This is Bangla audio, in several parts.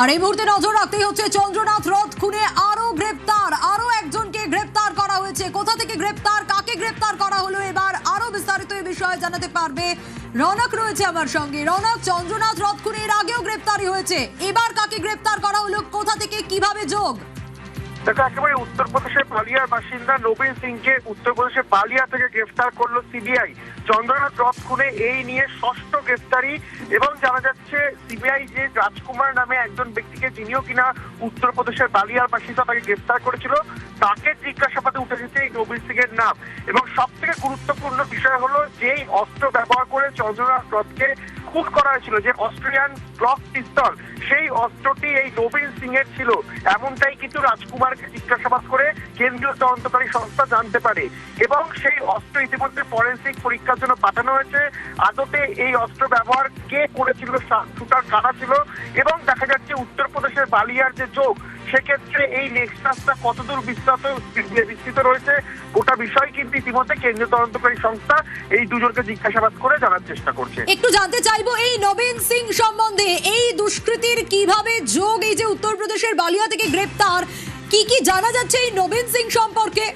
আর এই মুহূর্তে নজর রাখতেই হচ্ছে চন্দ্রনাথ রথ খুনে আরো গ্রেপ্তার, আরো একজনকে গ্রেপ্তার করা হয়েছে। কোথা থেকে গ্রেপ্তার, কাকে গ্রেপ্তার করা হলো, এবার আরো বিস্তারিত এই বিষয়ে জানাতে পারবে রৌনক রয়েছে আমার সঙ্গে। রৌনক, চন্দ্রনাথ রথ খুনে এর আগেও গ্রেপ্তারি হয়েছে, এবার কাকে গ্রেপ্তার করা হলো, কোথা থেকে কিভাবে যোগ? দেখো, একেবারে উত্তরপ্রদেশের বালিয়ার বাসিন্দা নবীন সিংকে উত্তরপ্রদেশের বালিয়া থেকে গ্রেফতার করলো সিবিআই। চন্দ্রনাথ রথ খুনে এই নিয়ে ষষ্ঠ গ্রেফতারি। এবং জানা যাচ্ছে সিবিআই যে রাজকুমার নামে একজন ব্যক্তিকে, যিনিও কিনা উত্তরপ্রদেশের বালিয়ার বাসিন্দা, তাকে গ্রেফতার করেছিল, তাকে জিজ্ঞাসাবাদে উঠে এসেছে এই নবীন সিং এর নাম। এবং সব থেকে গুরুত্বপূর্ণ বিষয় হলো, যেই অস্ত্র ব্যবহার করে চন্দ্রনাথ রথকে খুন করা হয়েছিল, যে অস্ট্রেলিয়ান গ্লক পিস্তল, সেই অস্ত্রটি এই নবীন সিং এর ছিল, এমনটাই কিন্তু রাজকুমারকে জিজ্ঞাসাবাদ করে কেন্দ্রীয় তদন্তকারী সংস্থা জানতে পারে। এবং সেই অস্ত্র ইতিমধ্যে ফরেন্সিক পরীক্ষার জন্য পাঠানো হয়েছে। আদতে এই অস্ত্র ব্যবহার কে করেছিল, শুটার কারা ছিল, এবং দেখা যাচ্ছে উত্তরপ্রদেশের বালিয়ার যে যোগ, সেক্ষেত্রে এই নেক্সাসটা কতদূর বিস্তৃত রয়েছে, গোটা বিষয় কিন্তু ইতিমধ্যে কেন্দ্রীয় তদন্তকারী সংস্থা এই দুজনকে জিজ্ঞাসাবাদ করে জানার চেষ্টা করছে। একটু জানতে চাইবো এই নবীন সিং সম্বন্ধে, এই দুষ্কৃতির কিভাবে যোগ, এই যে উত্তরপ্রদেশের বালিয়া থেকে গ্রেপ্তার, কি কি জানা যাচ্ছে এই নবীন সিং সম্পর্কে?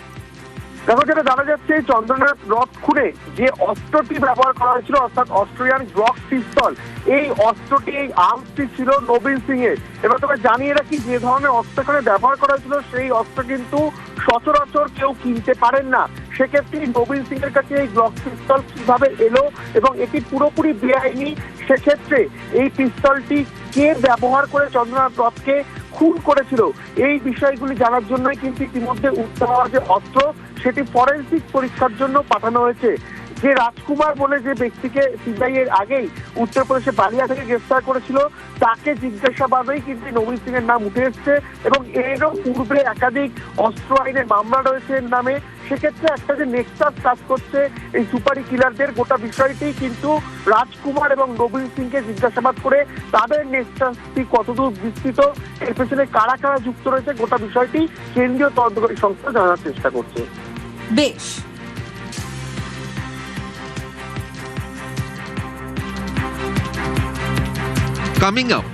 দেখো, যেটা জানা যাচ্ছে, চন্দ্রনাথ রথ খুনে যে অস্ত্রটি ব্যবহার করা হয়েছিল, অর্থাৎ অস্ট্রেলিয়ান গ্লক পিস্তল, এই অস্ত্রটি, এই আর্মসটি ছিল নবীন সিং এর। এবার তবে জানিয়ে রাখি, যে ধরনের অস্ত্র এখানে ব্যবহার করা হয়েছিল, সেই অস্ত্র কিন্তু সচরাচর কেউ কিনতে পারেন না। সেক্ষেত্রে নবীন সিং এর কাছে এই গ্লক পিস্তল কিভাবে এলো এবং এটি পুরোপুরি বেআইনি, সেক্ষেত্রে এই পিস্তলটি কে ব্যবহার করে চন্দ্রনাথ রথকে খুন করেছিল, এই বিষয়গুলি জানার জন্যই কিন্তু ইতিমধ্যে উদ্ধার হওয়া যে অস্ত্র, সেটি ফরেন্সিক পরীক্ষার জন্য পাঠানো হয়েছে। যে রাজকুমার বলে যে ব্যক্তিকে সিবিআই এর আগেই উত্তরপ্রদেশে বালিয়া থেকে গ্রেফতার করেছিল, তাকে জিজ্ঞাসাবাদেই কিন্তু নবীন সিং এর নাম উঠে এসছে। এবং এরও পূর্বে একাধিক অস্ত্র আইনের মামলা রয়েছে এর নামে। সেক্ষেত্রে একটা যে নেক্সাস কাজ করছে এই সুপারি কিলারদের, গোটা বিষয়টি কিন্তু রাজকুমার এবং নবীন সিংকে জিজ্ঞাসাবাদ করে তাদের নেক্সাসটি কতদূর বিস্তৃত, এর পেছনে কারা কারা যুক্ত রয়েছে, গোটা বিষয়টি কেন্দ্রীয় তদন্তকারী সংস্থা জানার চেষ্টা করছে। বেশ। Coming up